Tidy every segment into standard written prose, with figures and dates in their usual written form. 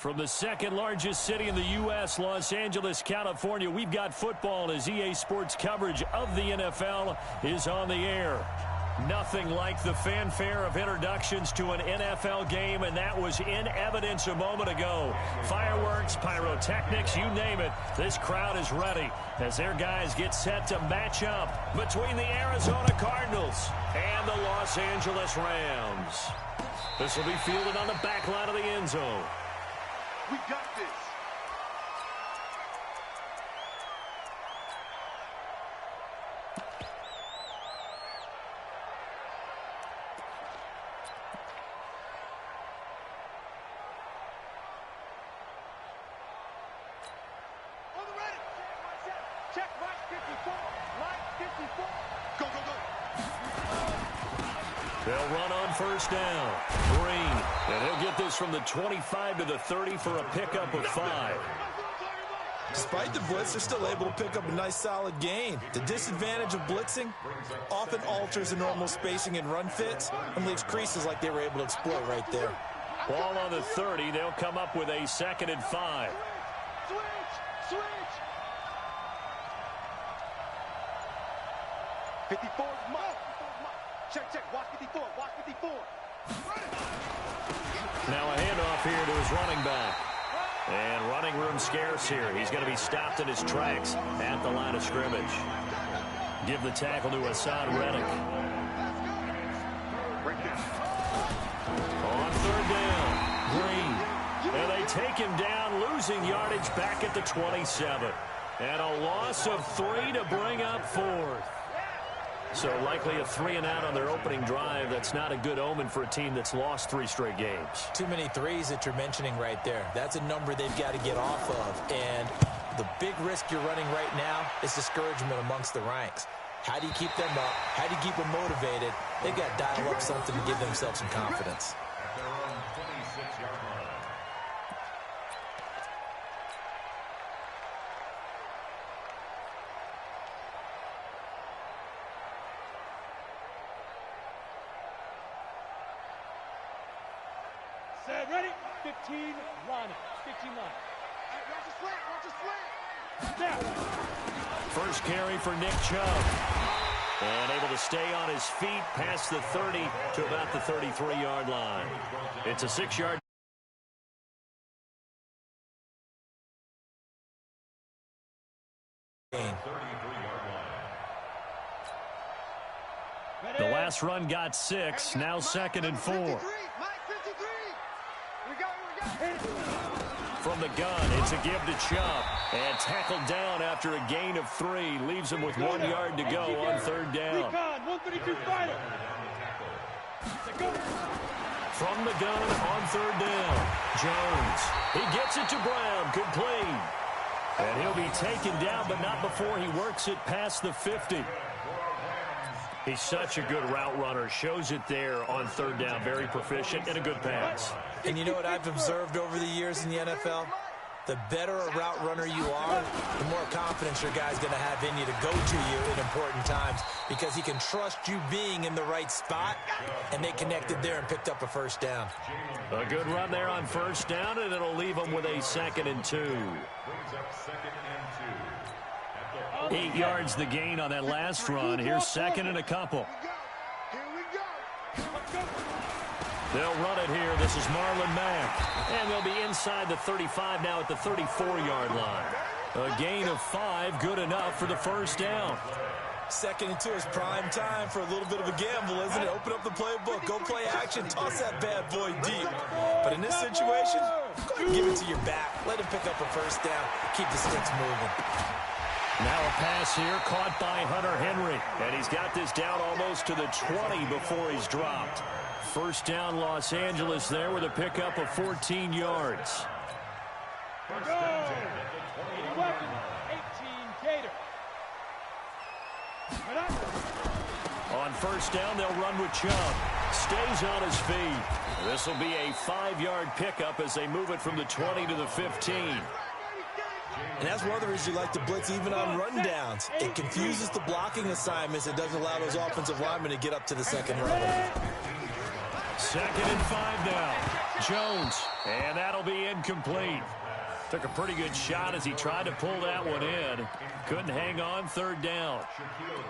From the second largest city in the U.S., Los Angeles, California, we've got football as EA Sports coverage of the NFL is on the air. Nothing like the fanfare of introductions to an NFL game, and that was in evidence a moment ago. Fireworks, pyrotechnics, you name it. This crowd is ready as their guys get set to match up between the Arizona Cardinals and the Los Angeles Rams. This will be fielded on the back line of the end zone. We got this. On the ready. Check right 54. Right 54. Go, go, go. They'll run on first down. Green. And he'll get this from the 25 to the 30 for a pickup of 5. Despite the blitz, they're still able to pick up a nice, solid gain. The disadvantage of blitzing often alters the normal spacing and run fits and leaves creases like they were able to exploit right there. Ball on the 30. They'll come up with a 2nd and 5. Switch. 54 mark. Check. Watch 54. Watch 54. Now a handoff here to his running back. And running room scarce here. He's going to be stopped in his tracks at the line of scrimmage. Give the tackle to Hassan Reddick. On 3rd down, Green. And they take him down, losing yardage back at the 27. And a loss of 3 to bring up 4th. So likely a 3-and-out on their opening drive. That's not a good omen for a team that's lost 3 straight games. Too many threes that you're mentioning right there. That's a number they've got to get off of. And the big risk you're running right now is discouragement amongst the ranks. How do you keep them up? How do you keep them motivated? They've got to dial up something to give themselves some confidence. Ready? 15 line. 15 line. Watch the slant. First carry for Nick Chubb. And able to stay on his feet past the 30 to about the 33-yard line. It's a 6-yard gain. The last run got 6. Now 2nd and 4. From the gun, it's a give to Chubb. And tackled down after a gain of 3. Leaves him with 1 yard to go on 3rd down. From the gun on 3rd down, Jones. He gets it to Brown. Complete. And he'll be taken down, but not before he works it past the 50. He's such a good route runner. Shows it there on 3rd down. Very proficient and a good pass. And you know what I've observed over the years in the NFL? The better a route runner you are, the more confidence your guy's going to have in you to go to you in important times because he can trust you being in the right spot, and they connected there and picked up a 1st down. A good run there on 1st down, and it'll leave him with a 2nd and 2. 8 yards the gain on that last run. Here's 2nd and a couple. They'll run it here. This is Marlon Mack. And they'll be inside the 35 now at the 34-yard line. A gain of 5, good enough for the 1st down. 2nd and 2 is prime time for a little bit of a gamble, isn't it? Open up the playbook, go play action, toss that bad boy deep. But in this situation, go ahead and give it to your back. Let him pick up a 1st down. Keep the sticks moving. Now a pass here caught by Hunter Henry. And he's got this down almost to the 20 before he's dropped. 1st down Los Angeles there with a pickup of 14 yards. On 1st down, they'll run with Chubb. Stays on his feet. This will be a 5-yard pickup as they move it from the 20 to the 15. And that's one of the reasons you like to blitz even on rundowns. It confuses the blocking assignments. It doesn't allow those offensive linemen to get up to the second level. 2nd and 5 now. Jones, and that'll be incomplete. Took a pretty good shot as he tried to pull that one in. Couldn't hang on. 3rd down.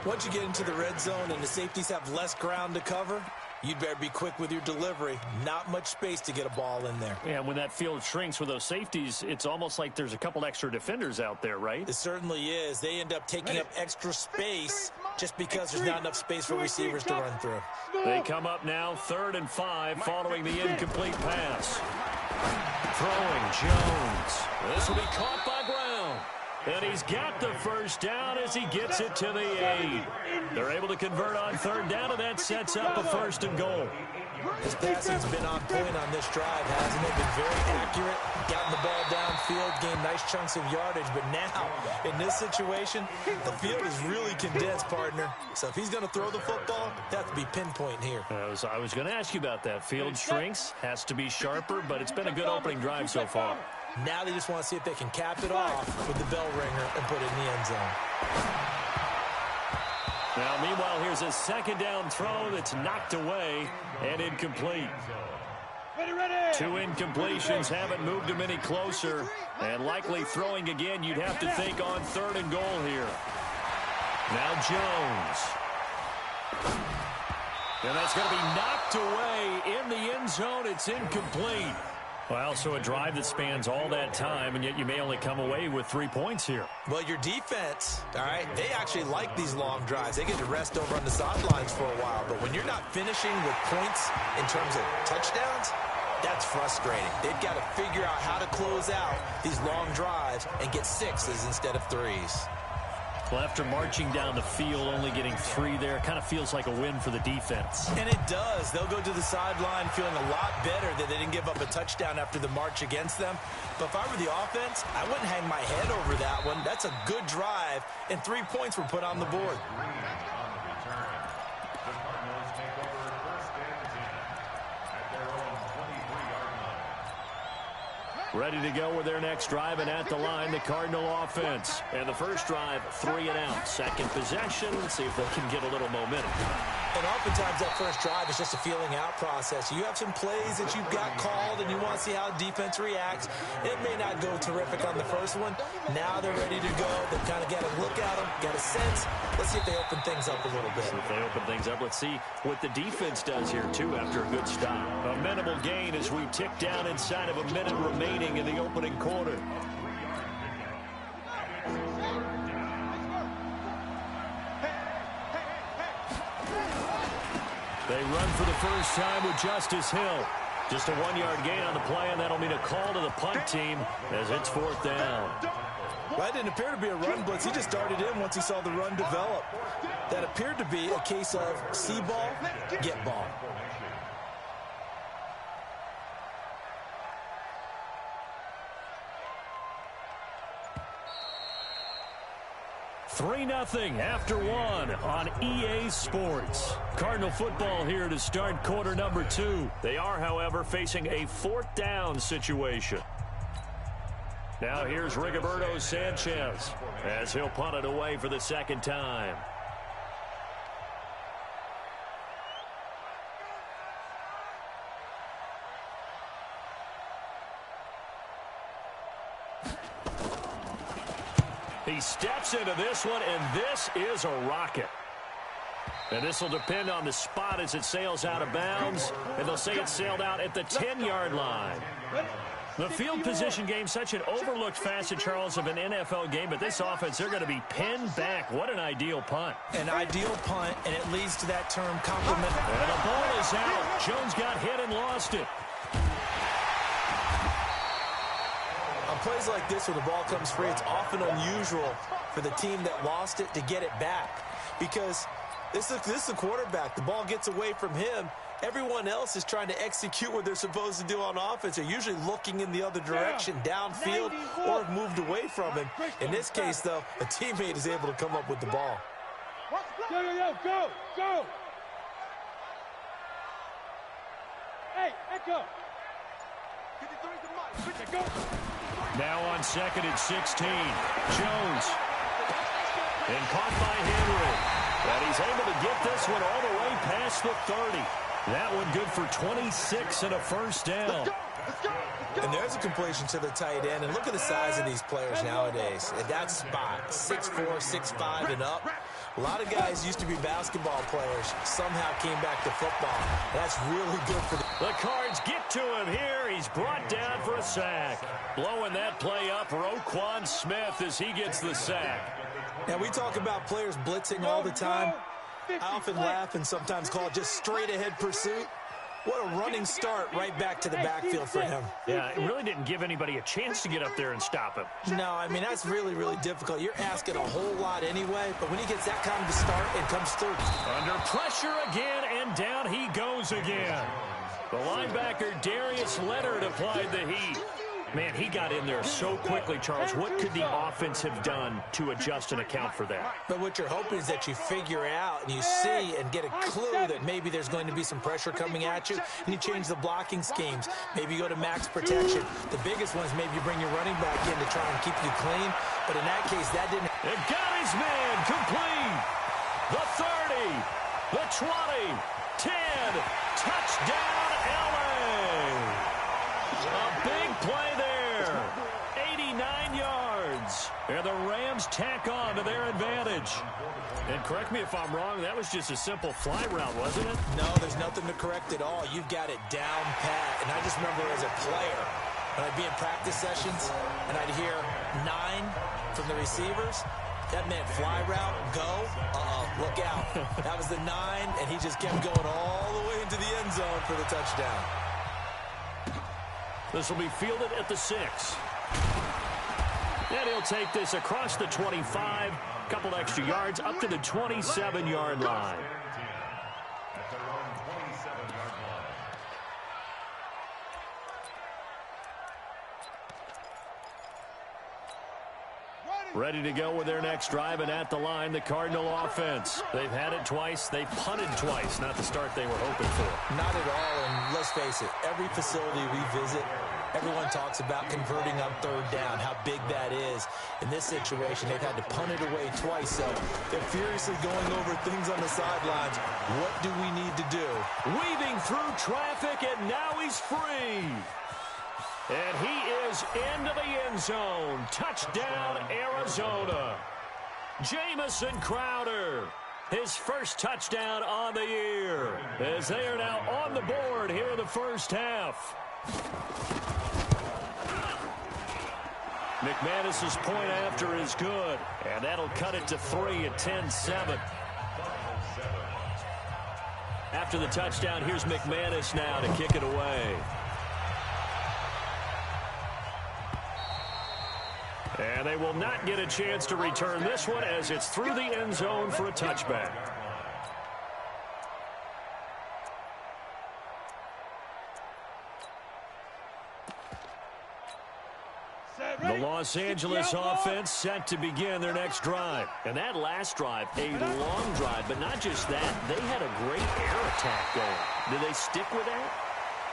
Once you get into the red zone and the safeties have less ground to cover, you'd better be quick with your delivery. Not much space to get a ball in there. And when that field shrinks with those safeties, it's almost like there's a couple extra defenders out there, right? It certainly is. They end up taking up extra space just because there's not enough space for receivers to run through. They come up now 3rd and 5 following the incomplete pass. Throwing Jones. This will be caught by Brown. And he's got the 1st down as he gets it to the 8. They're able to convert on 3rd down, and that sets up a 1st and goal. His passing's been on point on this drive, hasn't it? Been very accurate, gotten the ball downfield, gained nice chunks of yardage. But now, in this situation, the field is really condensed, partner. So if he's going to throw the football, that has to be pinpoint here. I was going to ask you about that. Field shrinks, has to be sharper, but it's been a good opening drive so far. Now they just want to see if they can cap it off with the bell ringer and put it in the end zone. Now, meanwhile, here's a 2nd down throw that's knocked away and incomplete. 2 incompletions haven't moved him any closer. And likely throwing again, you'd have to think on 3rd and goal here. Now Jones. And that's going to be knocked away in the end zone. It's incomplete. Well, so a drive that spans all that time, and yet you may only come away with 3 points here. Well, your defense, all right, they actually like these long drives. They get to rest over on the sidelines for a while. But when you're not finishing with points in terms of touchdowns, that's frustrating. They've got to figure out how to close out these long drives and get 6s instead of 3s. Well, after marching down the field, only getting 3 there, kind of feels like a win for the defense. And it does. They'll go to the sideline feeling a lot better that they didn't give up a touchdown after the march against them. But if I were the offense, I wouldn't hang my head over that one. That's a good drive, and 3 points were put on the board. Ready to go with their next drive, and at the line, the Cardinal offense. And the first drive, 3 and out. 2nd possession, see if they can get a little momentum. And oftentimes that first drive is just a feeling out process. You have some plays that you've got called, and you want to see how defense reacts. It may not go terrific on the first one. Now they're ready to go. They've kind of got to look at them, got a sense. Let's see if they open things up a little bit. If they open things up, let's see what the defense does here, too, after a good stop. A minimal gain as we tick down inside of a minute remaining in the opening quarter. They run for the first time with Justice Hill. Just a 1-yard gain on the play, and that'll mean a call to the punt team as it's 4th down. Well, it didn't appear to be a run blitz. He just darted in once he saw the run develop. That appeared to be a case of see ball, get ball. Three 0 after 1 on EA Sports. Cardinal football here to start quarter number 2. They are, however, facing a 4th down situation. Now here's Rigoberto Sanchez as he'll punt it away for the 2nd time. He steps into this one, and this is a rocket. And this will depend on the spot as it sails out of bounds. And they'll say it sailed out at the 10-yard line. The field position game, such an overlooked facet, Charles, of an NFL game. But this offense, they're going to be pinned back. What an ideal punt. An ideal punt, and it leads to that term compliment. And the ball is out. Jones got hit and lost it. On plays like this where the ball comes free, it's often unusual for the team that lost it to get it back. Because this is the quarterback. The ball gets away from him. Everyone else is trying to execute what they're supposed to do on offense. They're usually looking in the other direction, downfield, or have moved away from him. In this case, though, a teammate is able to come up with the ball. Go! Hey, echo! Now on 2nd and 16. Jones. And caught by Henry. And he's able to get this one all the way past the 30. That one good for 26 and a first down. And there's a completion to the tight end. And look at the size of these players nowadays. At that spot, 6'4", 6'5", and up. A lot of guys used to be basketball players, somehow came back to football. That's really good for the Cards get to him here. He's brought down for a sack. Blowing that play up, Roquan Smith, as he gets the sack. Now, we talk about players blitzing all the time. I often laugh and sometimes call it just straight-ahead pursuit. What a running start right back to the backfield for him. Yeah, it really didn't give anybody a chance to get up there and stop him. No, I mean, that's really, really difficult. You're asking a whole lot anyway, but when he gets that kind of a start, it comes through. Under pressure again, and down he goes again. The linebacker, Darius Leonard, applied the heat. Man, he got in there so quickly, Charles. What could the offense have done to adjust and account for that? But what you're hoping is that you figure out and you see and get a clue that maybe there's going to be some pressure coming at you, and you change the blocking schemes. Maybe you go to max protection. The biggest one is maybe you bring your running back in to try and keep you clean. But in that case, that didn't. It got his man complete. The 30, the 20, 10, touchdown, LA. A big play there. 89 yards. And the Rams tack on to their advantage. And correct me if I'm wrong, that was just a simple fly route, wasn't it? No, there's nothing to correct at all. You've got it down pat. And I just remember as a player, when I'd be in practice sessions, and I'd hear 9 from the receivers, that meant fly route, go, look out. That was the 9, and he just kept going all the way into the end zone for the touchdown. This will be fielded at the 6. And he'll take this across the 25, couple extra yards, up to the 27-yard line. Ready to go with their next drive, and at the line, the Cardinal offense. They've had it twice. They've punted twice. Not the start they were hoping for. Not at all, and let's face it, every facility we visit, everyone talks about converting on third down, how big that is. In this situation, they've had to punt it away twice, so they're furiously going over things on the sidelines. What do we need to do? Weaving through traffic, and now he's free. And he is into the end zone. Touchdown, Arizona. Jamison Crowder, his first touchdown on the year, as they are now on the board here in the first half. McManus's point after is good, and that'll cut it to 3 at 10-7. After the touchdown, here's McManus now to kick it away. And they will not get a chance to return this one as it's through the end zone for a touchback. The Los Angeles offense set to begin their next drive. And that last drive, a long drive, but not just that. They had a great air attack going. Do they stick with that?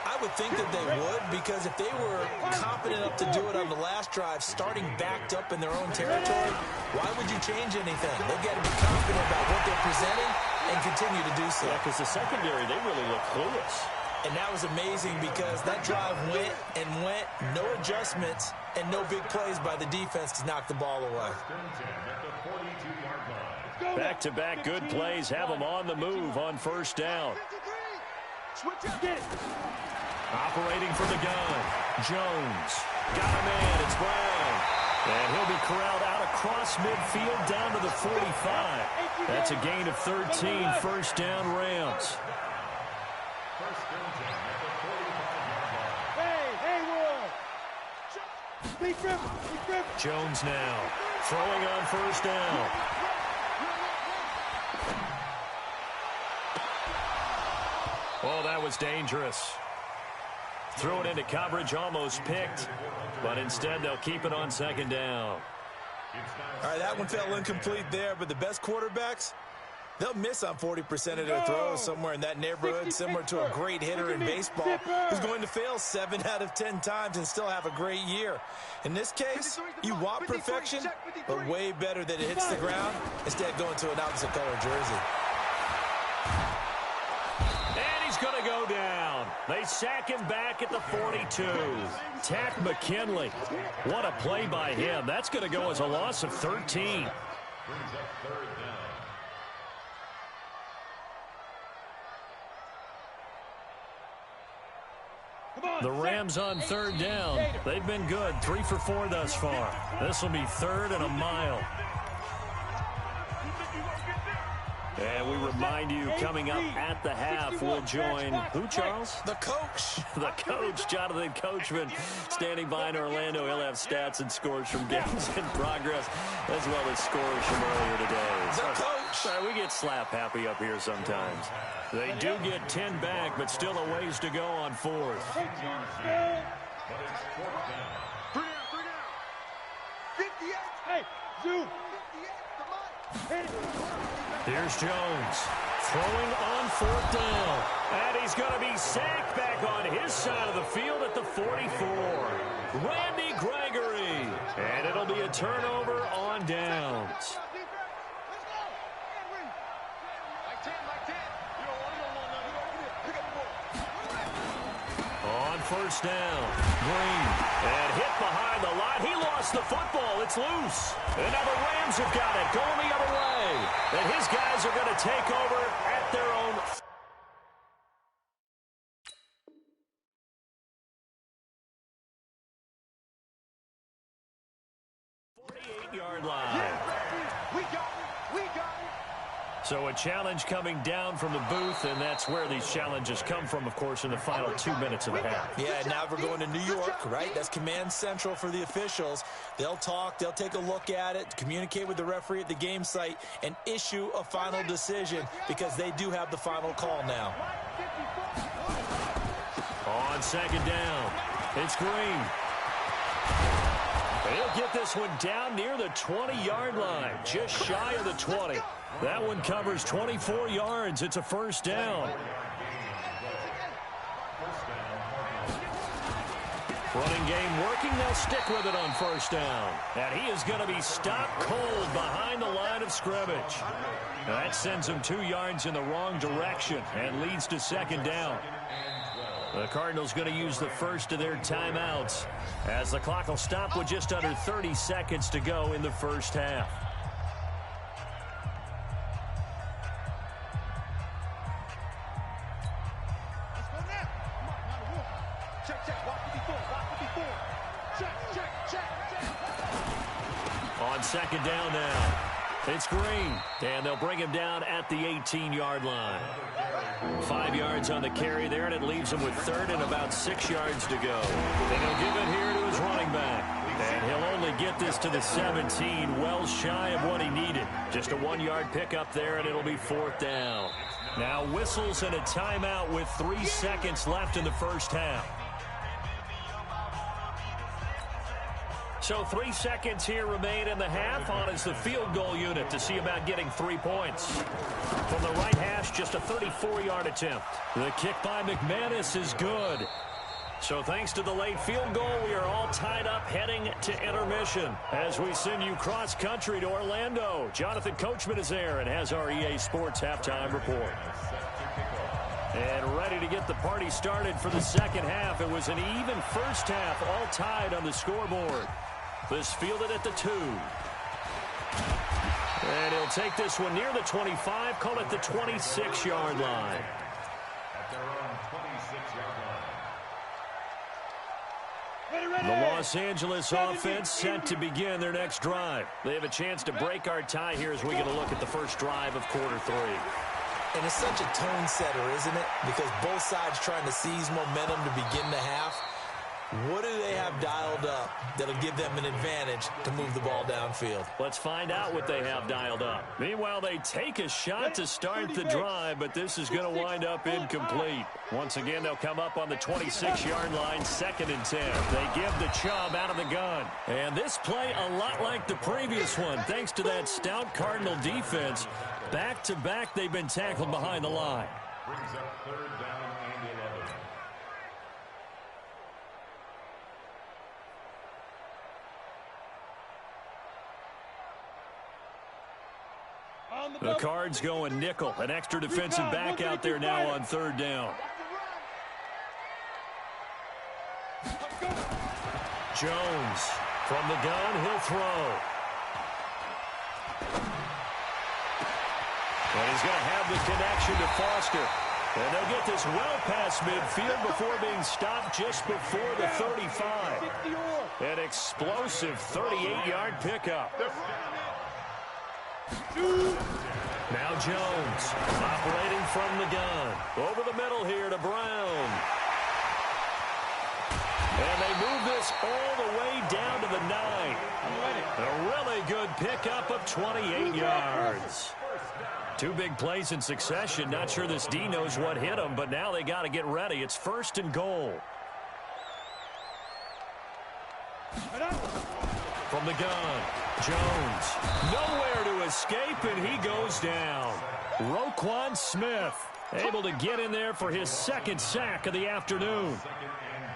I would think that they would, because if they were confident enough to do it on the last drive, starting backed up in their own territory, why would you change anything? They've got to be confident about what they're presenting and continue to do so. Yeah, because the secondary, they really look clueless. And that was amazing because that drive went and went, no adjustments, and no big plays by the defense to knock the ball away. Back-to-back good plays have them on the move on first down. Operating from the gun, Jones. Got a man, it's Brown. And he'll be corralled out across midfield down to the 45. That's a gain of 13, first down Rams. Jones now, throwing on first down. Oh, that was dangerous. Threw it into coverage, almost picked, but instead they'll keep it on second down. All right, that one fell incomplete there, but the best quarterbacks, they'll miss on 40% of their throws somewhere in that neighborhood, similar to a great hitter in baseball who's going to fail 7 out of 10 times and still have a great year. In this case, you want perfection, but way better that it hits the ground instead of going to an opposite color jersey. going to go down. They sack him back at the 42. Tack McKinley. What a play by him. That's going to go as a loss of 13. The Rams on third down. They've been good. 3 for 4 thus far. This will be third and a mile. And we remind you, coming up at the half, we'll join who, Charles? The coach. The coach, Jonathan Coachman, standing by in Orlando. He'll have stats and scores from games in progress, as well as scores from earlier today. The coach. Sorry, we get slap happy up here sometimes. They do get 10 back, but still a ways to go on fourth. 3 down. 58. Hey, Zoo. 58. Come on. Hit it. Here's Jones throwing on fourth down. And he's going to be sacked back on his side of the field at the 44. Randy Gregory. And it'll be a turnover on downs. On first down, Green. And hit behind the line. He lost the football. It's loose. And now the Rams have got it. Going the other way. And his guys are going to take over at their own 48-yard line. We got it. We got it. So a challenge coming down from the booth, and that's where these challenges come from, of course, in the final 2 minutes of the half. Yeah, now we're going to New York, right? That's command central for the officials. They'll talk, they'll take a look at it, communicate with the referee at the game site, and issue a final decision because they do have the final call now. On second down, it's Green. He'll get this one down near the 20-yard line, just shy of the 20. That one covers 24 yards. It's a first down. Running game working. They'll stick with it on first down. And he is going to be stopped cold behind the line of scrimmage. That sends him 2 yards in the wrong direction and leads to second down. The Cardinals going to use the first of their timeouts as the clock will stop with just under 30 seconds to go in the first half. On second down now, it's Green, and they'll bring him down at the 18-yard line. 5 yards on the carry there, and it leaves him with third and about 6 yards to go. And he'll give it here to his running back. And he'll only get this to the 17, well shy of what he needed. Just a 1-yard pickup there, and it'll be fourth down. Now whistles and a timeout with 3 seconds left in the first half. So 3 seconds here remain in the half. On is the field goal unit to see about getting 3 points. From the right hash, just a 34-yard attempt. The kick by McManus is good. So thanks to the late field goal, we are all tied up heading to intermission. As we send you cross-country to Orlando, Jonathan Coachman is there and has our EA Sports halftime report. And ready to get the party started for the second half. It was an even first half, all tied on the scoreboard. This fielded at the 2. And he'll take this one near the 25, call it the 26-yard line. At their own 26-yard line. The Los Angeles offense set to begin their next drive. They have a chance to break our tie here as we get a look at the first drive of quarter 3. And it's such a tone setter, isn't it? Because both sides trying to seize momentum to begin the half. What do they have dialed up that'll give them an advantage to move the ball downfield? Let's find out what they have dialed up. Meanwhile, they take a shot to start the drive, but this is going to wind up incomplete. Once again, they'll come up on the 26-yard line, 2nd and 10. They give the Chubb out of the gun. And this play a lot like the previous one, thanks to that stout Cardinal defense. Back-to-back, they've been tackled behind the line. Brings up third down and 11. The Cards going nickel. An extra defensive back out there now on third down. Jones from the gun. He'll throw. And he's going to have the connection to Foster. And they'll get this well past midfield before being stopped just before the 35. An explosive 38-yard pickup. Now Jones operating from the gun. Over the middle here to Brown. And they move this all the way down to the 9. A really good pickup of 28 yards. Two big plays in succession. Not sure this D knows what hit him, but now they got to get ready. It's 1st and goal. From the gun, Jones. Nowhere to escape, and he goes down. Roquan Smith able to get in there for his 2nd sack of the afternoon.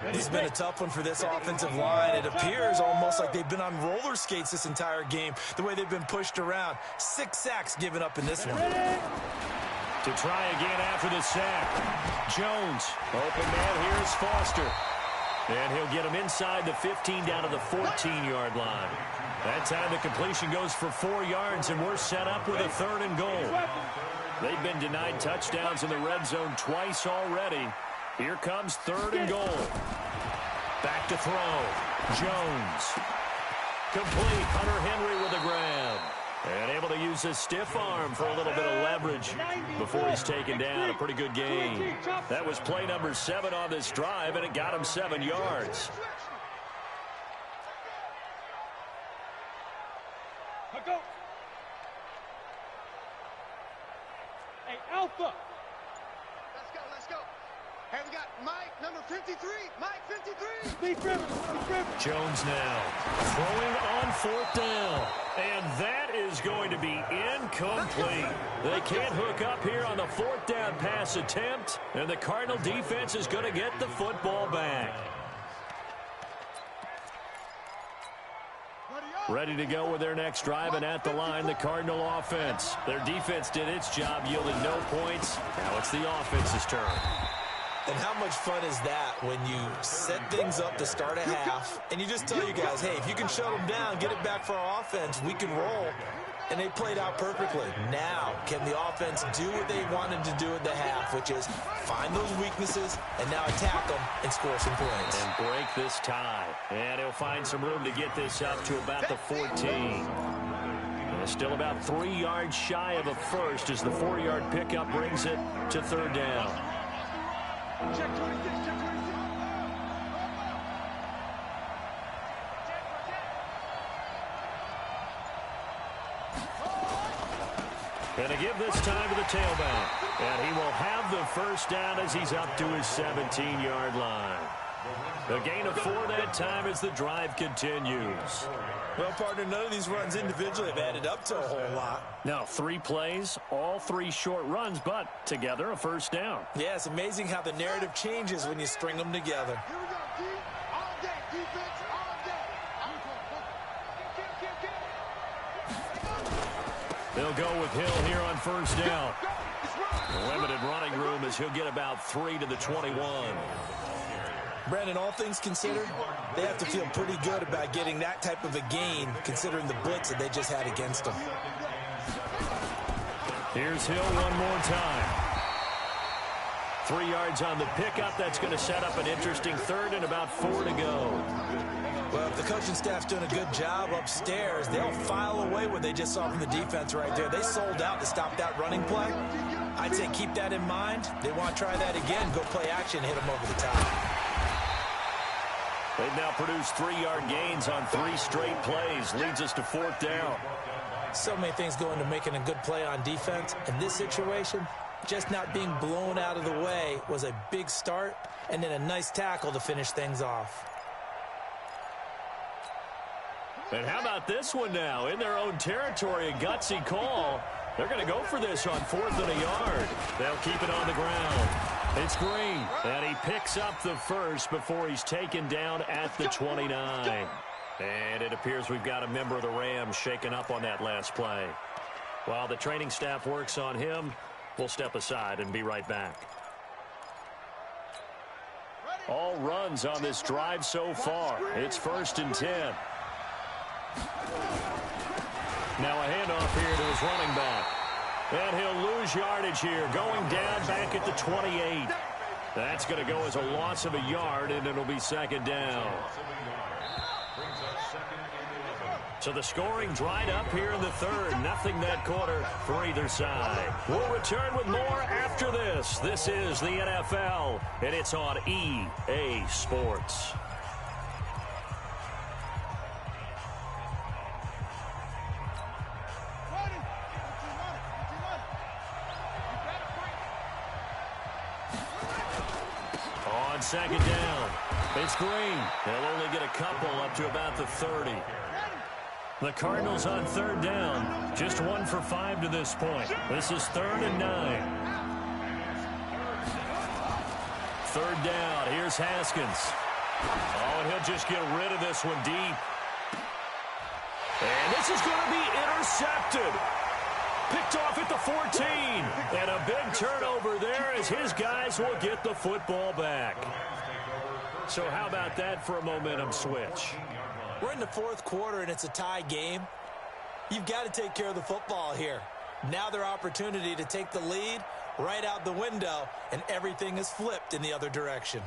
It's been a tough one for this offensive line. It appears almost like they've been on roller skates this entire game, the way they've been pushed around. 6 sacks given up in this one. To try again after the sack. Jones, open man, here's Foster. And he'll get him inside the 15 down to the 14-yard line. That time the completion goes for 4 yards, and we're set up with a 3rd and goal. They've been denied touchdowns in the red zone twice already. Here comes 3rd and goal. Back to throw. Jones. Complete. Hunter Henry with a grab. And able to use his stiff arm for a little bit of leverage before he's taken down. A pretty good gain. That was play number 7 on this drive, and it got him 7 yards. Go. Hey, Alpha. Let's go. Hey, we got Mike, number 53. Mike, 53. Speed driven. Jones now throwing on 4th down. And that is going to be incomplete. They can't hook up here on the 4th down pass attempt. And the Cardinal defense is going to get the football back. Ready to go with their next drive, and at the line, the Cardinal offense. Their defense did its job, yielding no points. Now it's the offense's turn. And how much fun is that when you set things up to start a half, and you just tell your guys, hey, if you can shut them down, get it back for our offense, we can roll. And they played out perfectly. Now, can the offense do what they wanted to do at the half, which is find those weaknesses and now attack them and score some points. And break this tie. And he'll find some room to get this up to about the 14. And still about 3 yards shy of a first as the 4-yard pickup brings it to 3rd down. Check 26, check 26. And to give this time to the tailback. And he will have the 1st down as he's up to his 17-yard line. A gain of 4 that time as the drive continues. Well, partner, none of these runs individually have added up to a whole lot. Now, 3 plays, all 3 short runs, but together a 1st down. Yeah, it's amazing how the narrative changes when you string them together. Here we go, D. All day, defense, all day. They'll go with Hill here on 1st down. Limited running room as he'll get about 3 to the 21. Brandon, all things considered, they have to feel pretty good about getting that type of a gain, considering the blitz that they just had against them. Here's Hill one more time. 3 yards on the pickup. That's going to set up an interesting 3rd and about 4 to go. Well, if the coaching staff's doing a good job upstairs, they'll file away what they just saw from the defense right there. They sold out to stop that running play. I'd say keep that in mind. They want to try that again, go play action, hit them over the top. They've now produced 3-yard gains on 3 straight plays. Leads us to 4th down. So many things go into making a good play on defense. In this situation, just not being blown out of the way was a big start, and then a nice tackle to finish things off. And how about this one now? In their own territory, a gutsy call. They're going to go for this on 4th and a yard. They'll keep it on the ground. It's Green, and he picks up the 1st before he's taken down at the 29. And it appears we've got a member of the Rams shaken up on that last play. While the training staff works on him, we'll step aside and be right back. All runs on this drive so far. It's 1st and 10. Now a handoff here to his running back. And he'll lose yardage here, going down back at the 28. That's going to go as a loss of a yard, and it'll be 2nd down. So the scoring dried up here in the 3rd. Nothing that quarter for either side. We'll return with more after this. This is the NFL, and it's on EA Sports. On 2nd down, it's Green. They'll only get a couple up to about the 30. The Cardinals on 3rd down, just 1 for 5 to this point. This is 3rd and 9. 3rd down, here's Haskins. Oh, and he'll just get rid of this one deep. And this is going to be intercepted. Picked off at the 14. And a big turnover there as his guys will get the football back. So how about that for a momentum switch? We're in the 4th quarter, and it's a tie game. You've got to take care of the football here. Now their opportunity to take the lead right out the window, and everything is flipped in the other direction.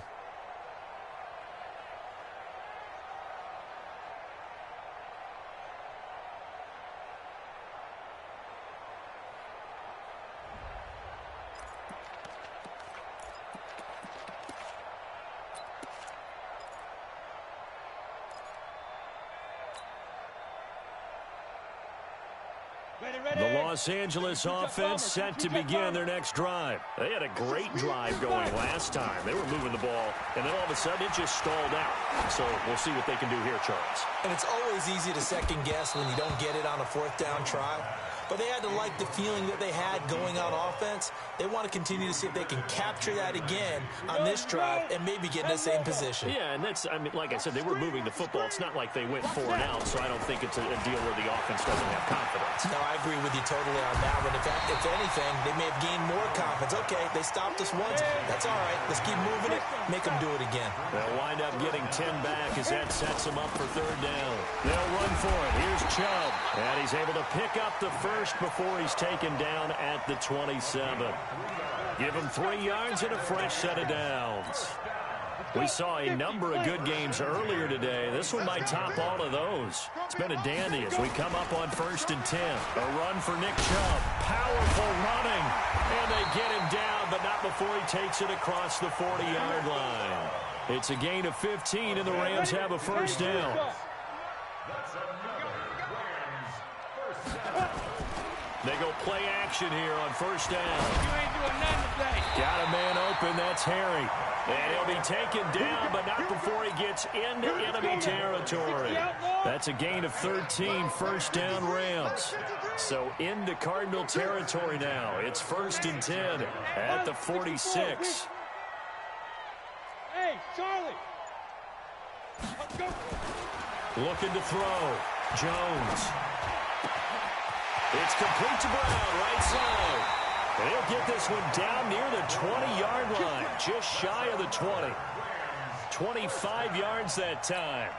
The Los Angeles offense set to begin their next drive. They had a great drive going last time. They were moving the ball, and then all of a sudden it just stalled out. So we'll see what they can do here, Charles. And it's always easy to second guess when you don't get it on a 4th down try. But they had to like the feeling that they had going on offense. They want to continue to see if they can capture that again on this drive and maybe get in the same position. Yeah, and that's, I mean, like I said, they were moving the football. It's not like they went 4 and out, so I don't think it's a deal where the offense doesn't have confidence. No, I agree with you totally on that one. If anything, they may have gained more confidence. Okay, they stopped us once. That's all right. Let's keep moving it. Make them do it again. They'll wind up getting 10 back as that sets them up for 3rd down. They'll run for it. Here's Chubb. And he's able to pick up the first before he's taken down at the 27. Give him 3 yards and a fresh set of downs. We saw a number of good games earlier today. This one might top all of those. It's been a dandy as we come up on 1st and 10. A run for Nick Chubb. Powerful running. And they get him down, but not before he takes it across the 40-yard line. It's a gain of 15, and the Rams have a 1st down. They go play action here on 1st down. Got a man open. That's Harry. And he'll be taken down, but not before he gets into enemy territory. That's a gain of 13, 1st down Rams. So into Cardinal territory now. It's 1st and 10 at the 46. Hey, Charlie. Let's go. Looking to throw. Jones. It's complete to Brown, right side. And he'll get this one down near the 20-yard line, just shy of the 20. 25 yards that time.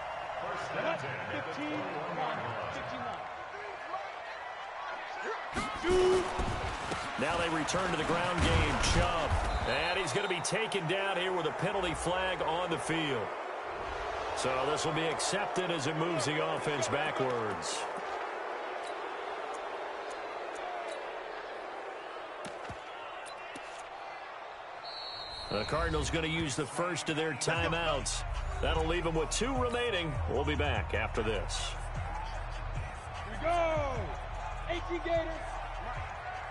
15. Now they return to the ground game. Chubb. And he's going to be taken down here with a penalty flag on the field. So this will be accepted as it moves the offense backwards. The Cardinals going to use the first of their timeouts. That'll leave them with 2 remaining. We'll be back after this. Here we go. 18 Gators.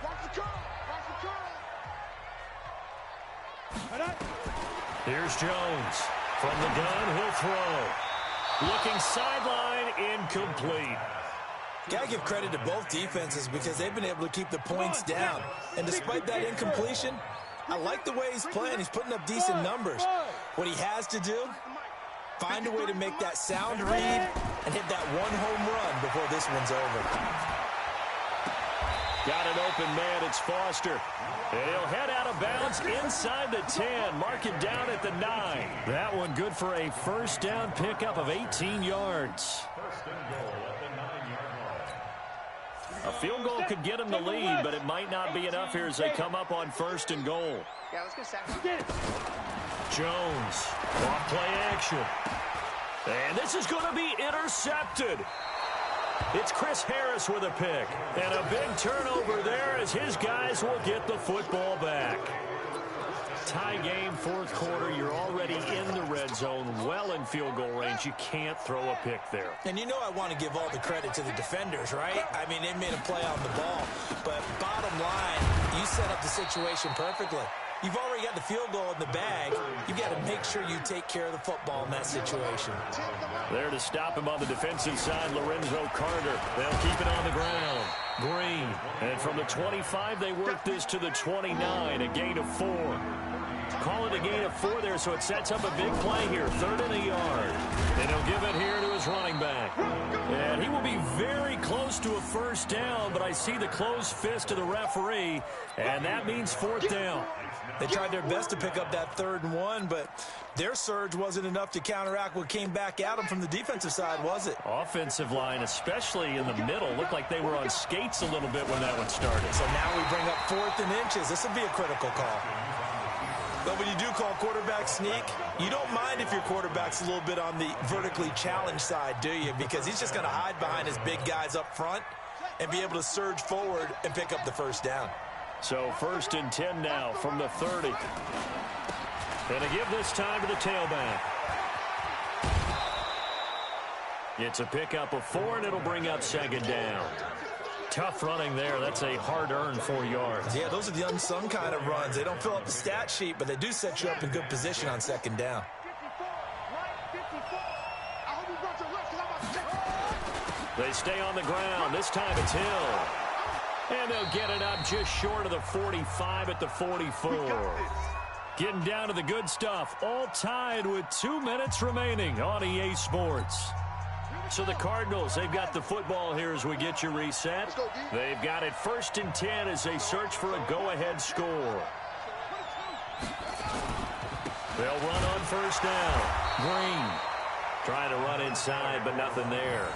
Watch the curl. Watch the curl. Here's Jones. From the gun, he'll throw. Looking sideline, incomplete. Got to give credit to both defenses because they've been able to keep the points down. And despite that incompletion, I like the way he's playing. He's putting up decent numbers. What he has to do, find a way to make that sound read and hit that 1 home run before this one's over. Got an open man. It's Foster. And he'll head out of bounds inside the 10. Mark him down at the 9. That one good for a first down pickup of 18 yards. A field goal could get him the lead, but it might not be enough here as they come up on 1st and goal. Yeah, let's go second. Jones, off play action. And this is going to be intercepted. It's Chris Harris with a pick. And a big turnover there as his guys will get the football back. Tie game, 4th quarter. You're already in the red zone, well in field goal range. You can't throw a pick there. And you know I want to give all the credit to the defenders, right? I mean, they made a play on the ball. But bottom line, you set up the situation perfectly. You've already got the field goal in the bag. You've got to make sure you take care of the football in that situation. There to stop him on the defensive side, Lorenzo Carter. They'll keep it on the ground. Green. And from the 25, they work this to the 29, a gain of 4. Call it a gain of 4 there, so it sets up a big play here. 3rd and a yard. And he'll give it here to his running back. And he will be very close to a first down, but I see the closed fist of the referee, and that means 4th down. They tried their best to pick up that 3rd and 1, but their surge wasn't enough to counteract what came back at them from the defensive side, was it? Offensive line, especially in the middle, looked like they were on skates a little bit when that one started. So now we bring up 4th and inches. This will be a critical call. But when you do call quarterback sneak, you don't mind if your quarterback's a little bit on the vertically challenged side, do you? Because he's just going to hide behind his big guys up front and be able to surge forward and pick up the first down. So 1st and 10 now from the 30. And to give this time to the tailback. It's a pickup of 4, and it'll bring up 2nd down. Tough running there. That's a hard-earned 4 yards. Yeah, those are the unsung kind of runs. They don't fill up the stat sheet, but they do set you up in good position on 2nd down. They stay on the ground. This time it's Hill. And they'll get it up just short of the 45 at the 44. Getting down to the good stuff. All tied with 2 minutes remaining on EA Sports. So the Cardinals, they've got the football here as we get you reset. They've got it 1st and 10 as they search for a go-ahead score. They'll run on 1st down. Green trying to run inside, but nothing there.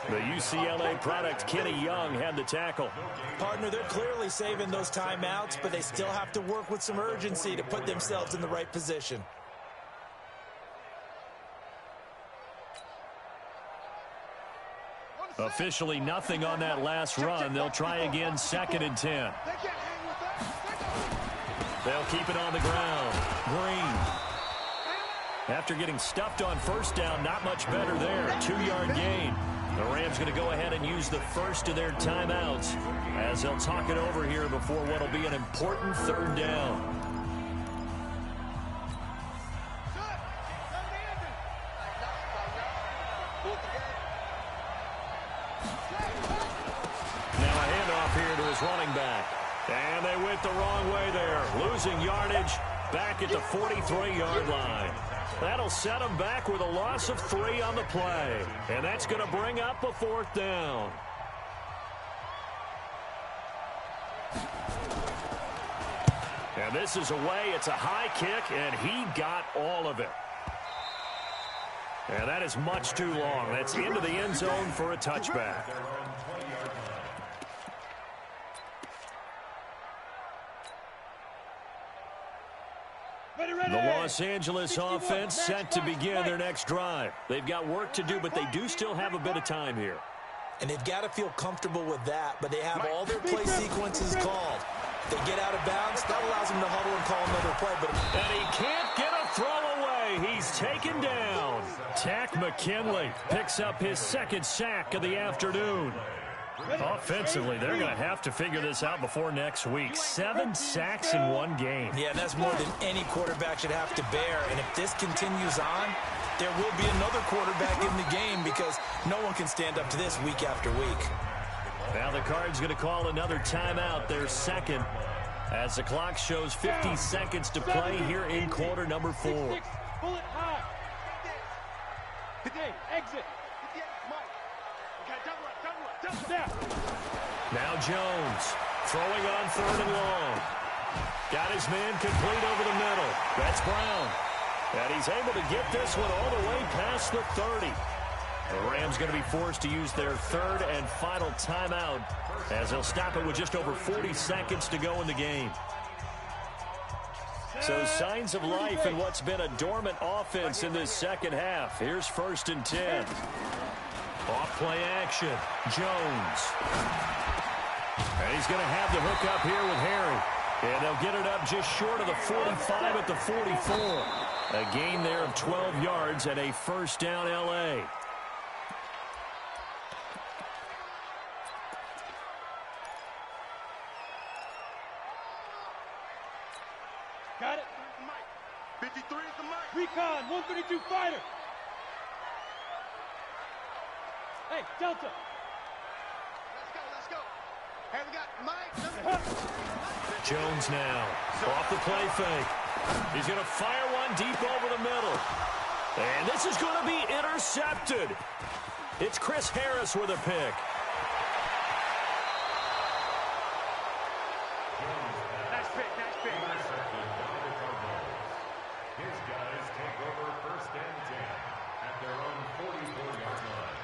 The UCLA product, Kenny Young, had the tackle. Partner, they're clearly saving those timeouts, but they still have to work with some urgency to put themselves in the right position. Officially nothing on that last run. They'll try again 2nd and 10. They'll keep it on the ground. Green. After getting stuffed on 1st down, not much better there. 2-yard gain. The Rams going to go ahead and use the first of their timeouts as they'll talk it over here before what will be an important 3rd down. Now a handoff here to his running back. And they went the wrong way there. Losing yardage back at the 43-yard line. That'll set them back with a loss of 3 on the play. And that's going to bring up a 4th down. And this is away. It's a high kick, and he got all of it. And that is much too long. That's into the end zone for a touchback. The Los Angeles offense set to begin their next drive. They've got work to do, but they do still have a bit of time here. And they've got to feel comfortable with that, but they have all their play sequences called. If they get out of bounds, that allows them to huddle and call another play. And he can't get a throw away. He's taken down. Tack McKinley picks up his 2nd sack of the afternoon. Offensively, they're going to have to figure this out before next week. 7 sacks in 1 game. Yeah, that's more than any quarterback should have to bear. And if this continues on, there will be another quarterback in the game because no one can stand up to this week after week. Now the Cards going to call another timeout, their 2nd, as the clock shows 50 seconds to play here in quarter number 4. Bullet high. Today, exit. Mike. Okay, double up. Now Jones throwing on 3rd and long. Got his man complete over the middle. That's Brown. And he's able to get this one all the way past the 30. The Rams going to be forced to use their 3rd and final timeout as they'll stop it with just over 40 seconds to go in the game. So signs of life in what's been a dormant offense in this second half. Here's 1st and 10. Off play action. Jones. And he's going to have the hook up here with Harry. And they'll get it up just short of the 45 at the 44. A gain there of 12 yards and a 1st down L.A. Got it. 53 is the mic. Recon, 132 fighter. Hey, Delta. Let's go. Hey, we got Mike. Jones now off the play fake. He's going to fire one deep over the middle. And this is going to be intercepted. It's Chris Harris with a pick. Nice pick. His guys take over 1st and 10 at their own 44-yard line.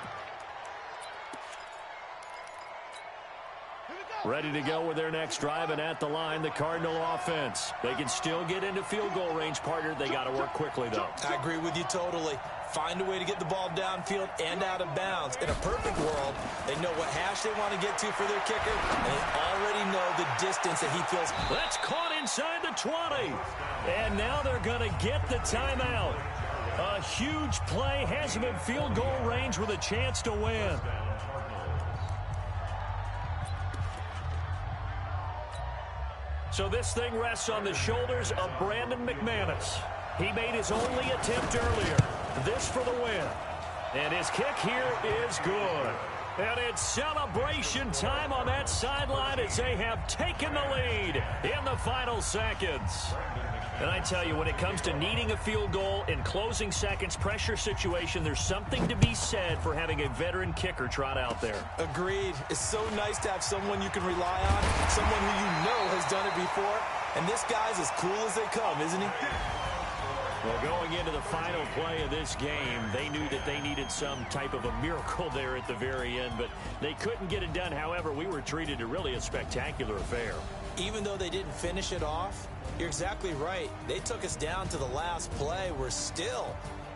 Ready to go with their next drive, and at the line, the Cardinal offense. They can still get into field goal range, partner. They got to work quickly, though. I agree with you totally. Find a way to get the ball downfield and out of bounds. In a perfect world, they know what hash they want to get to for their kicker, and they already know the distance that he feels. That's caught inside the 20. And now they're going to get the timeout. A huge play has him in field goal range with a chance to win. So this thing rests on the shoulders of Brandon McManus. He made his only attempt earlier. This for the win. And his kick here is good. And it's celebration time on that sideline as they have taken the lead in the final seconds. And I tell you, when it comes to needing a field goal in closing seconds, pressure situation, there's something to be said for having a veteran kicker trot out there. Agreed. It's so nice to have someone you can rely on, someone who you know has done it before. And this guy's as cool as they come, isn't he? Well, going into the final play of this game, they knew that they needed some type of a miracle there at the very end, but they couldn't get it done. However, we were treated to really a spectacular affair. Even though they didn't finish it off, you're exactly right. They took us down to the last play.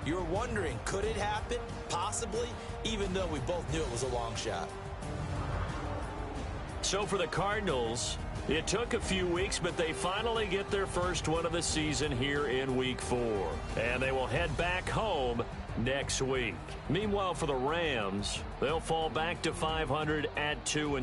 You're wondering, could it happen? Possibly, even though we both knew it was a long shot. So for the Cardinals, it took a few weeks, but they finally get their first one of the season here in Week 4. And they will head back home next week. Meanwhile, for the Rams, they'll fall back to 500 at 2-2.